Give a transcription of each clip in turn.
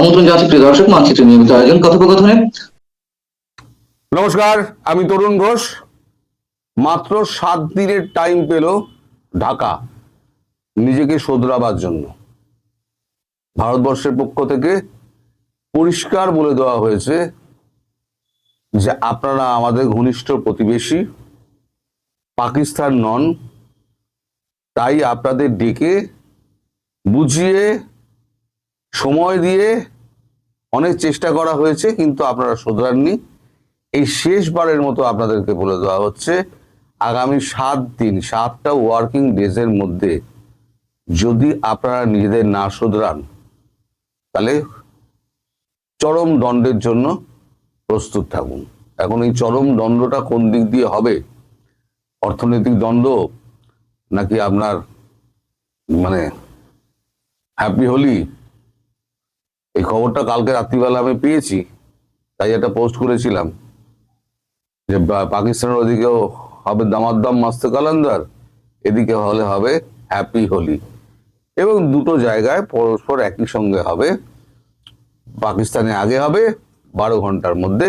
আমন্ত্রণ জানাচ্ছি প্রিয় দর্শক, মানচিত্রের নিয়মিত আয়োজন কথোপকথনে। নমস্কার, আমি তরুণ ঘোষ। মাত্র 7 দিনের টাইম পেল ঢাকা নিজেকে শোধরাবার জন্য। ভারতবর্ষের পক্ষ থেকে পরিষ্কার বলে দেওয়া হয়েছে যে আপনারা আমাদের ঘনিষ্ঠ প্রতিবেশী, পাকিস্তান নন, তাই আপনাদের ডেকে বুঝিয়ে সময় দিয়ে অনেক চেষ্টা করা হয়েছে, কিন্তু আপনারা শোধরাননি। এই শেষবারের মতো আপনাদেরকে বলে দেওয়া হচ্ছে, আগামী 7 দিন, 7টা ওয়ার্কিং ডেজের মধ্যে যদি আপনারা নিজেদের না শোধরান, তাহলে চরম দণ্ডের জন্য প্রস্তুত থাকুন। এখন এই চরম দণ্ডটা কোন দিক দিয়ে হবে, অর্থনৈতিক দণ্ড নাকি আপনার হ্যাপি হোলি, এই খবরটা কালকে রাত্রিবেলা আমি পেয়েছি, তাই একটা পোস্ট করেছিলাম যে পাকিস্তানের ওদিকেও হবে দামাদ্দাম মাস্তে কালান্দার, এদিকে হলে হবে হ্যাপি হোলি, এবং দুটো জায়গায় পরস্পর একই সঙ্গে হবে। পাকিস্তানে আগে হবে, 12 ঘন্টার মধ্যে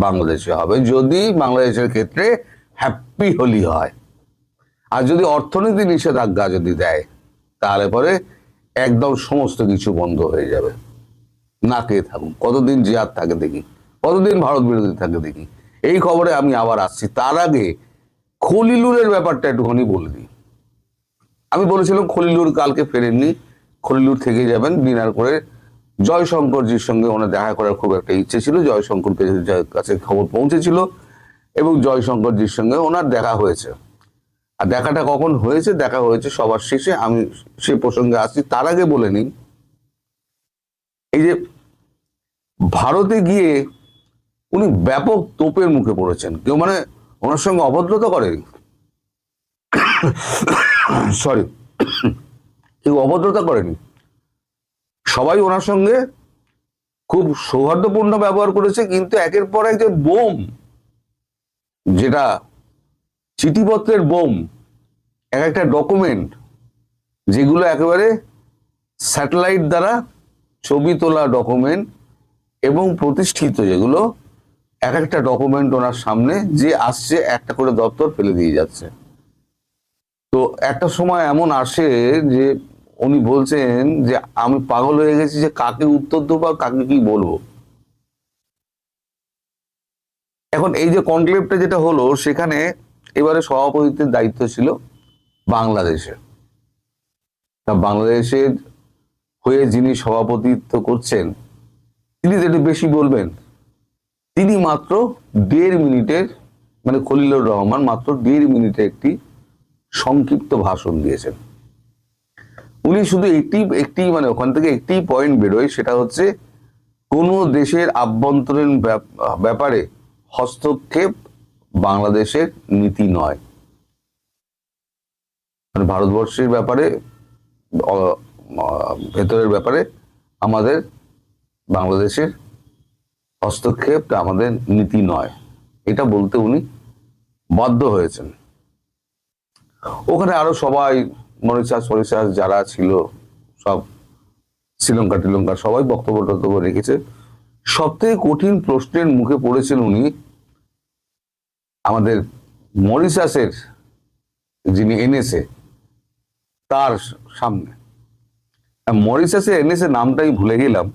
বাংলাদেশে হবে, যদি বাংলাদেশের ক্ষেত্রে হ্যাপি হোলি হয়। আর যদি অর্থনীতি নিষেধাজ্ঞা যদি দেয়, তাহলে পরে একদম সমস্ত কিছু বন্ধ হয়ে যাবে। না কে থাকুন, কতদিন জিয়াদ থাকে দেখি, কতদিন ভারত বিরোধী থাকে দেখি। এই খবরে আমি আবার আসছি। তার আগে খলিলুরের ব্যাপারটা একটুখানি বলে দিই। আমি বলেছিলাম খলিলুর কালকে ফেরেননি, খলিলুর থেকে যাবেন ডিনার করে। জয়শঙ্করজির সঙ্গে ওনার দেখা করার খুব একটা ইচ্ছে ছিল, জয়শঙ্করকে কাছে খবর পৌঁছেছিল এবং জয়শঙ্করজির সঙ্গে ওনার দেখা হয়েছে। আর দেখাটা কখন হয়েছে? দেখা হয়েছে সবার শেষে, আমি সে প্রসঙ্গে আসছি। তার আগে বলে নিই, এই যে ভারতে গিয়ে উনি ব্যাপক তোপের মুখে পড়েছেন। কেউ ওনার সঙ্গে অভদ্রতা করেনি, সরি, কেউ অভদ্রতা করেনি, সবাই ওনার সঙ্গে খুব সৌহার্দ্যপূর্ণ ব্যবহার করেছে। কিন্তু একের পর এক যে বোম, যেটা চিঠিপত্রের বোম, এক একটা ডকুমেন্ট, যেগুলো একেবারে স্যাটেলাইট দ্বারা ছবি তোলা ডকুমেন্ট এবং প্রতিষ্ঠিত, যেগুলো এক একটা ডকুমেন্ট ওনার সামনে যে আসছে একটা করে দপ্তর ফেলে দিয়ে যাচ্ছে। তো একটা সময় এমন আসে যে উনি বলছেন যে আমি পাগল হয়ে গেছি, যে কাকে উত্তর দেবো আর কাকে কি বলবো। এখন এই যে কনক্লেভটা যেটা হলো, সেখানে এবারে সভাপতিত্বের দায়িত্ব ছিল বাংলাদেশের। তা বাংলাদেশের হয়ে যিনি সভাপতিত্ব করছেন, তিনি যেটা বেশি বলবেন, তিনি মাত্র 1.5 মিনিটের, খলিলুর রহমান মাত্র 1.5 মিনিটের একটি সংক্ষিপ্ত ভাষণ দিয়েছেন। উনি শুধু একটি ওখান থেকে একটি পয়েন্ট বেরোয়, সেটা হচ্ছে কোন দেশের আভ্যন্তরীণ ব্যাপারে হস্তক্ষেপ বাংলাদেশের নীতি নয়। ভারতবর্ষের ব্যাপারে, ভেতরের ব্যাপারে আমাদের বাংলাদেশের হস্তক্ষেপটা আমাদের নীতি নয়, এটা বলতে উনি বাধ্য হয়েছেন। ওখানে আরো সবাই, মরিশাস যারা ছিল, সব শ্রীলঙ্কা সবাই বক্তব্য রেখেছে। সব থেকে কঠিন প্রশ্নের মুখে পড়েছেন উনি আমাদের মরিশাসের যিনি এনএসএ, তার সামনে। মরিশাসের এনএসএ নামটাই ভুলে গেলাম।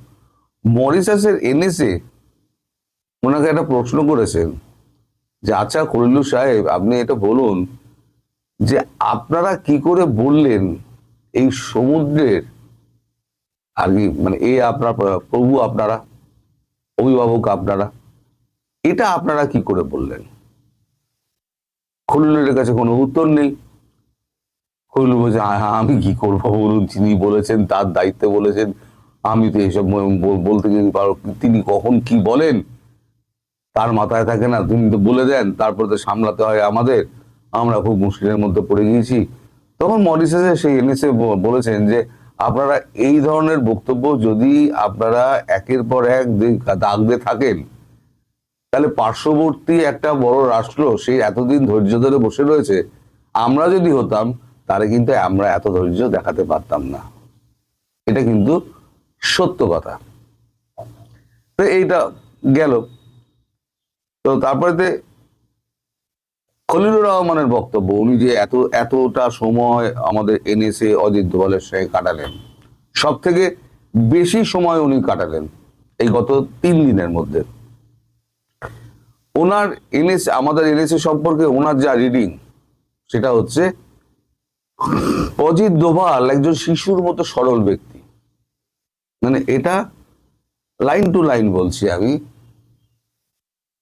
মরিশাসের এনএসএ ওনাকে একটা প্রশ্ন করেছেন যে, আচ্ছা খলিলুর সাহেব, আপনি এটা বলুন যে আপনারা কি করে বললেন এই সমুদ্রের আর কি, এ আপনার প্রভু, আপনারা অভিভাবক, আপনারা এটা আপনারা কি করে বললেন? খলিলুরের কাছে কোনো উত্তর নেই। খলিলুর বলছে, হ্যাঁ আমি কি করবো বলুন, যিনি বলেছেন তার দায়িত্বে বলেছেন, আমি তো এইসব বলতে পারো, তিনি কখন কি বলেন তার মাথায় থাকে না, তিনি তো বলে দেন, তারপরে তো সামলাতে হয় আমাদের, আমরা খুব মুশকিলের মধ্যে পড়ে গিয়েছি। তখন মরিশাসে সেই এনএসএ বলেছেন যে আপনারা এই ধরনের বক্তব্য যদি আপনারা একের পর এক দাগ দিয়ে থাকেন, তাহলে পার্শ্ববর্তী একটা বড় রাষ্ট্র সেই এতদিন ধৈর্য ধরে বসে রয়েছে, আমরা যদি হতাম তাহলে কিন্তু আমরা এত ধৈর্য দেখাতে পারতাম না। এটা কিন্তু সত্য কথা। তো এইটা গেল। তো তারপরে খলিলুর রহমানের বক্তব্য, উনি যে এতটা সময় আমাদের এনএসএ অজিত দোভালের সঙ্গে কাটালেন, সব থেকে বেশি সময় উনি কাটালেন এই গত 3 দিনের মধ্যে। ওনার আমাদের এনএসএ সম্পর্কে ওনার যা রিডিং, সেটা হচ্ছে অজিত দোভাল একজন শিশুর মতো সরল ব্যক্তি। মানে এটা লাইন টু লাইন বলছি আমি,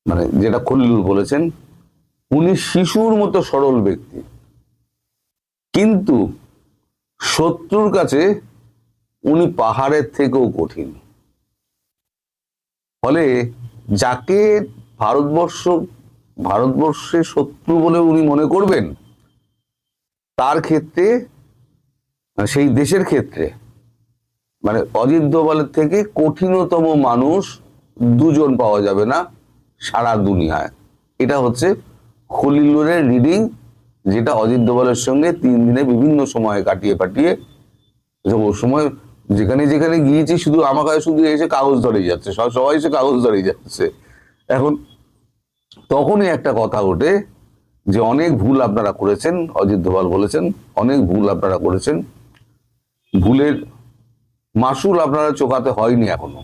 মানে যেটা খলিলুর বলেছেন, উনি শিশুর মতো সরল ব্যক্তি, কিন্তু শত্রুর কাছে উনি পাহাড়ের থেকেও কঠিন। ফলে যাকে ভারতবর্ষের শত্রু বলে উনি মনে করবেন, তার ক্ষেত্রে, সেই দেশের ক্ষেত্রে, মানে অজিত দোভালের থেকে কঠিনতম মানুষ দুজন পাওয়া যাবে না সারা দুনিয়ায়। এটা হচ্ছে খলিলুরের রিডিং, যেটা অজিত দোভালের সঙ্গে 3 দিনে বিভিন্ন সময় কাটিয়ে ওই সময় যেখানে যেখানে গিয়েছি, শুধু আমার কাছে শুধু এসে কাগজ ধরেই যাচ্ছে, সবাই এসে কাগজ ধরেই যাচ্ছে। এখন তখনই একটা কথা ওঠে যে অনেক ভুল আপনারা করেছেন, অজিত দোভাল বলেছেন অনেক ভুল আপনারা করেছেন, ভুলের মাসুল আপনারা চোকাতে হয়নি এখনো,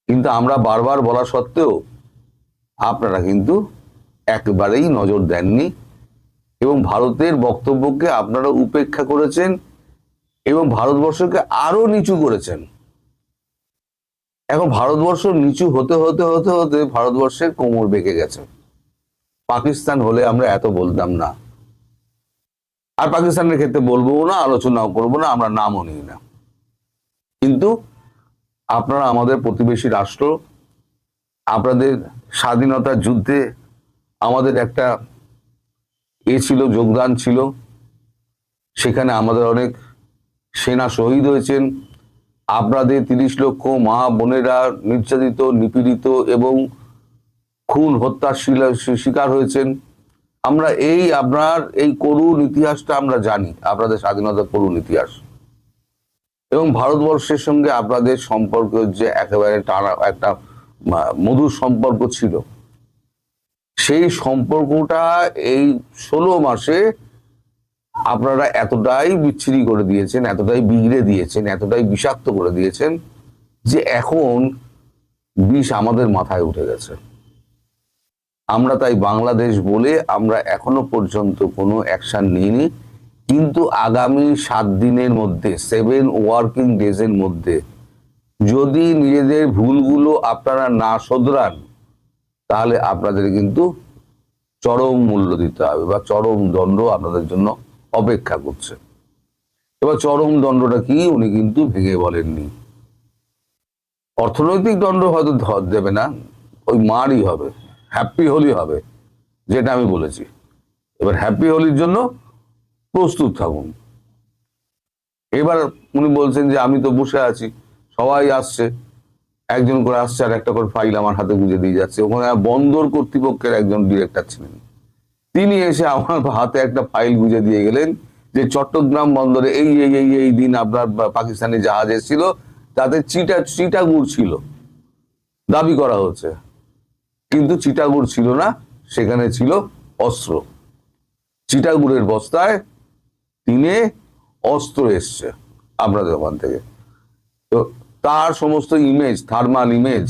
কিন্তু আমরা বারবার বলা সত্ত্বেও আপনারা কিন্তু একেবারেই নজর দেননি এবং ভারতের বক্তব্যকে আপনারা উপেক্ষা করেছেন এবং ভারতবর্ষকে আরো নিচু করেছেন। এখন ভারতবর্ষ নিচু হতে হতে হতে হতে ভারতবর্ষের কোমর বেঁকে গেছে। পাকিস্তান হলে আমরা এত বলতাম না, আর পাকিস্তানের ক্ষেত্রে বলবো না, আলোচনাও করবো না, আমরা নামও নিই না। কিন্তু আপনারা আমাদের প্রতিবেশী রাষ্ট্র, আপনাদের স্বাধীনতার যুদ্ধে আমাদের একটা ছিল, যোগদান ছিল, সেখানে আমাদের অনেক সেনা শহীদ হয়েছেন, আপনাদের 30 লক্ষ মা বোনেরা নির্যাতিত, নিপীড়িত এবং খুন হত্যার শিকার হয়েছেন। আমরা আপনার এই করুণ ইতিহাসটা আমরা জানি, আপনাদের স্বাধীনতার করুণ ইতিহাস, এবং ভারতবর্ষের সঙ্গে আপনাদের সম্পর্ক যে একেবারে টানা একটা মধুর সম্পর্ক ছিল, সেই সম্পর্কটা এই 16 মাসে আপনারা এতটাই বিচ্ছিরি করে দিয়েছেন, এতটাই বিগড়ে দিয়েছেন, এতটাই বিষাক্ত করে দিয়েছেন যে এখন বিষ আমাদের মাথায় উঠে গেছে। আমরা তাই বাংলাদেশ বলে আমরা এখনো পর্যন্ত কোনো অ্যাকশন নিইনি, কিন্তু আগামী 7 দিনের মধ্যে, 7 ওয়ার্কিং ডেজের মধ্যে যদি নিজেদের ভুলগুলো আপনারা না শোধরান, তাহলে আপনাদের কিন্তু চরম মূল্য দিতে হবে বা চরম দণ্ড আপনাদের জন্য অপেক্ষা করছে। এবার চরম দণ্ডটা কি উনি কিন্তু ভেঙে বলেননি। অর্থনৈতিক দণ্ড হয়তো দেবে না, ওই মারই হবে, হ্যাপি হোলি হবে, যেটা আমি বলেছি। এবার হ্যাপি হোলির জন্য প্রস্তুত থাকুন। এবার উনি বলছেন যে আমি তো বসে আছি, সবাই আসছে, একজন করে আসছে আর একটা করে ফাইল আমার হাতে গুঁজে দিয়ে যাচ্ছে। ওখানে বন্দর কর্তৃপক্ষের একজন ডিরেক্টর ছিলেন, তিনি এসে আমার হাতে একটা ফাইল গুঁজে দিয়ে গেলেন যে চট্টগ্রাম বন্দরে এই এই এই এই দিন আপনার পাকিস্তানি জাহাজ এসেছিল, তাতে চিটাগুড় ছিল দাবি করা হচ্ছে, কিন্তু চিটাগুড় ছিল না, সেখানে ছিল অস্ত্র। চিটাগুড়ের বস্তায় তিনে অস্ত্র এসছে আপনাদের ওখান থেকে। তো তার সমস্ত ইমেজ, থার্মাল ইমেজ,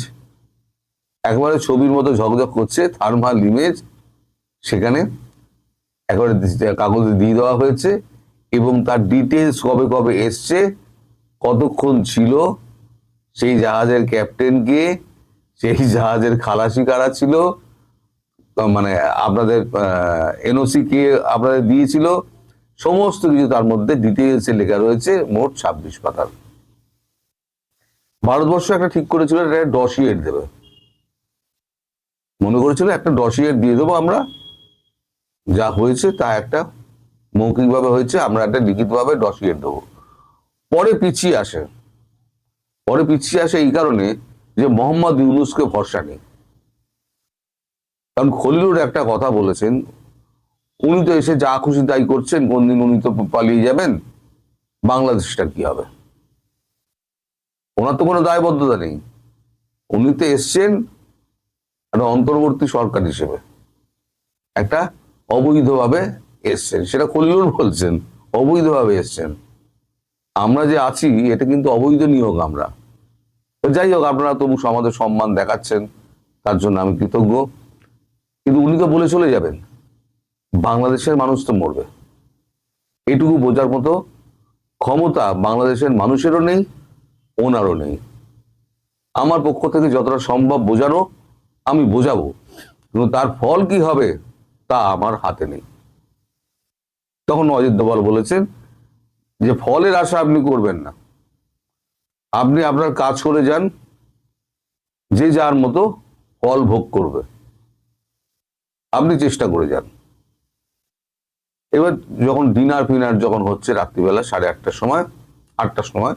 একেবারে ছবির মতো ঝকঝক করছে, থার্মাল ইমেজ সেখানে একেবারে কাগজে দিয়ে দেওয়া হয়েছে, এবং তার ডিটেলস কবে কবে এসছে, কতক্ষণ ছিল, সেই জাহাজের ক্যাপ্টেন কে, সেই জাহাজের খালাসি কারা ছিল, মানে আপনাদের এনওসি কে আপনাদের দিয়েছিল, সমস্ত কিছু তার মধ্যে ডিটেলসে লেখা রয়েছে, মোট 26 পাতার। ভারতবর্ষ একটা ঠিক করেছিল একটা ডসিয়েট দেবে, মনে করেছিল একটা ডসিয়েট দিয়ে দেবো আমরা, যা হয়েছে তা একটা মৌখিকভাবে হয়েছে, আমরা একটা লিখিতভাবে ডসিয়েট দেবো। পরে পিছিয়ে আসে এই কারণে যে মোহাম্মদ ইউনূসকে ভরসা নেই। কারণ খলিলুর একটা কথা বলেছেন, উনি তো এসে যা খুশি তাই করছেন, কোনদিন উনি তো পালিয়ে যাবেন, বাংলাদেশটা কি হবে? ওনার তো কোনো দায়বদ্ধতা নেই। উনি তো এসছেন একটা অন্তর্বর্তী সরকার হিসেবে, একটা অবৈধভাবে এসছেন, সেটা খলিলুর বলছেন অবৈধভাবে এসছেন। আমরা যে আছি এটা কিন্তু অবৈধ নিয়োগ আমরা। তো যাই হোক, আপনারা তবু আমাদের সম্মান দেখাচ্ছেন, তার জন্য আমি কৃতজ্ঞ। কিন্তু উনি তো বলে চলে যাবেন, বাংলাদেশের মানুষ তো মরবে, এটুকু বোঝার মতো ক্ষমতা বাংলাদেশের মানুষেরও নেই, ওনারও নেই। আমার পক্ষ থেকে যতটা সম্ভব বোঝানো আমি বোঝাবো, কিন্তু তার ফল কি হবে তা আমার হাতে নেই। তখন অজিত দোভাল বলেছেন যে ফলের আশা আপনি করবেন না, আপনি আপনার কাজ করে যান, যে যার মতো ফল ভোগ করবে, আপনি চেষ্টা করে যান। এবার যখন ডিনার ফিনার যখন হচ্ছে রাত্রিবেলা 8:30টার সময়, 8টার সময়,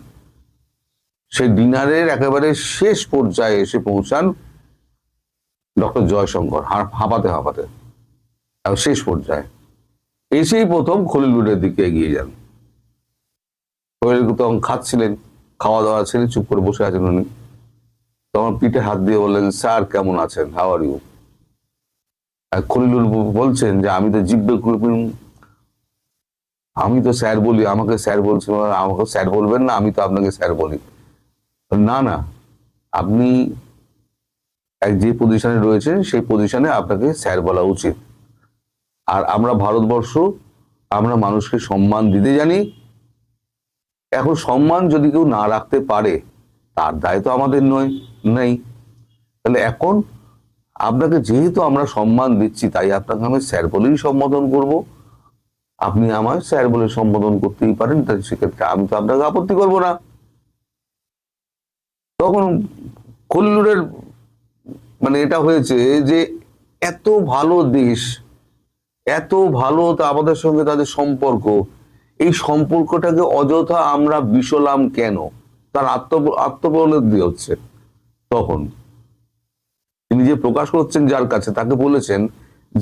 সেই ডিনারের একেবারে শেষ পর্যায়ে এসে পৌঁছান ডক্টর জয়শঙ্কর, হাঁপাতে হাঁপাতে শেষ পর্যায়ে এসেই প্রথম খলিলুরের দিকে এগিয়ে যান। খলিল তখন খাচ্ছিলেন, খাওয়া দাওয়া ছেড়ে চুপ করে বসে আছেন উনি। তখন পিঠে হাত দিয়ে বললেন, স্যার কেমন আছেন, হাউ আর ইউ? খলিলুর বলছেন যে আমি তো জিজ্ঞেস করবেন, আমি তো স্যার বলি, আমাকে স্যার বলছি, আমাকে স্যার বলবেন না, আমি তো আপনাকে স্যার বলি। না না, আপনি যে পজিশনে রয়েছেন সেই পজিশনে আপনাকে স্যার বলা উচিত। আর আমরা ভারতবর্ষ, আমরা মানুষকে সম্মান দিতে জানি। এখন সম্মান যদি কেউ না রাখতে পারে তার দায় তো আমাদের নেই। তাহলে এখন আপনাকে যেহেতু আমরা সম্মান দিচ্ছি, তাই আপনাকে আমি স্যার বলেই সম্বোধন করব। আপনি আমায় স্যার বলে সম্বোধন করতেই পারেন, তাই সেক্ষেত্রে আমি তো আপনাকে আপত্তি করব না। তখন খলিলুরের মানে এটা হয়েছে যে এত ভালো দেশ, এত ভালো আমাদের সঙ্গে তাদের সম্পর্ক, এই সম্পর্কটাকে অযথা আমরা বিষলাম কেন? তার আত্মপরিণতি হচ্ছে। তখন তিনি যে প্রকাশ করছেন যার কাছে, তাকে বলেছেন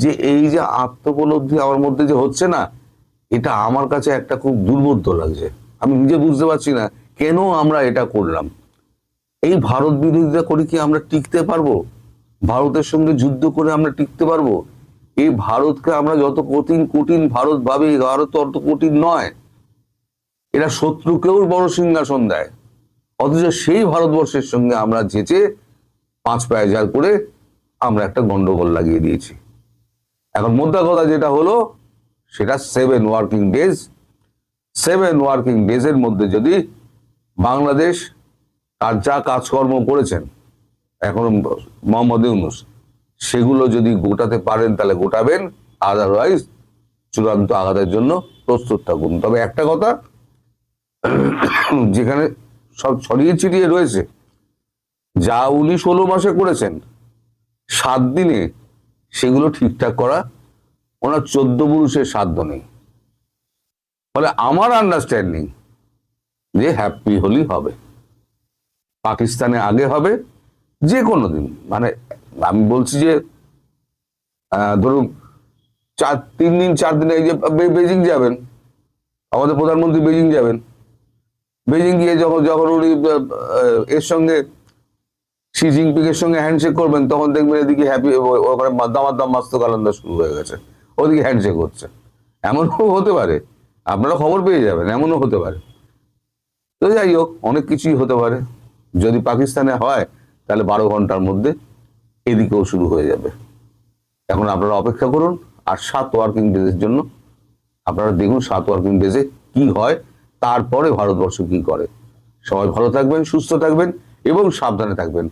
যে এই যে আত্মোপলব্ধি আমার মধ্যে যে হচ্ছে না, এটা আমার কাছে একটা খুব দুর্বোধ্য লাগছে। আমি নিজে বুঝতে পারছি না কেন আমরা এটা করলাম। এই ভারত বিরোধিতা করে কি আমরা টিকতে পারবো? ভারতের সঙ্গে যুদ্ধ করে আমরা টিকতে পারবো? এই ভারতকে আমরা যত কঠিন ভারত ভাবি, ভারত অত কঠিন নয়। এরা শত্রুকেও বড় সিংহাসন দেয়, অথচ সেই ভারতবর্ষের সঙ্গে আমরা যেচে 5 পায়জার করে আমরা একটা গন্ডগোল লাগিয়ে দিয়েছি। এখন মোদ্দা কথা যেটা হলো, সেটা 7 ওয়ার্কিং ডেজ। 7 ওয়ার্কিং ডেজের মধ্যে যদি বাংলাদেশ আর যা কাজকর্ম করেছেন এখন মোহাম্মদ ইউনূস, সেগুলো যদি গোটাতে পারেন তাহলে গোটাবেন, আদারওয়াইজ চূড়ান্ত আঘাতের জন্য প্রস্তুত থাকুন। তবে একটা কথা, যেখানে সব ছড়িয়ে ছিটিয়ে রয়েছে, যা উনি 16 মাসে করেছেন 7 দিনে, সেগুলো ঠিকঠাক করা ওনার 14 পুরুষের সাধ্য নেই। ফলে আমার আন্ডারস্ট্যান্ডিং যে হ্যাপি হোলি হবে, পাকিস্তানে আগে হবে, যে কোনো দিন। মানে আমি বলছি যে ধরুন 3 দিন 4 দিন, এই যে বেজিং যাবেন, আমাদের প্রধানমন্ত্রী বেজিং যাবেন, বেজিং গিয়ে যখন উনি এর সঙ্গে শি জিনপিং এর সঙ্গে হ্যান্ডশেক করবেন, তখন দেখবেন এদিকে হ্যাপি, ওখানে দামাদাম মাস্ত কালান্দা শুরু হয়ে গেছে, ওদিকে হ্যান্ডশেক হচ্ছে। এমনও হতে পারে, আপনারা খবর পেয়ে যাবেন, এমনও হতে পারে। তো যাই হোক, অনেক কিছুই হতে পারে। যদি পাকিস্তানে হয় তাহলে 12 ঘন্টার মধ্যে এদিকেও শুরু হয়ে যাবে। এখন আপনারা অপেক্ষা করুন, আর 7 ওয়ার্কিং ডেজের জন্য আপনারা দেখুন 7 ওয়ার্কিং ডেজে কি হয়, তারপরে ভারতবর্ষ কি করে। সবাই ভালো থাকবেন, সুস্থ থাকবেন এবং সাবধানে থাকবেন।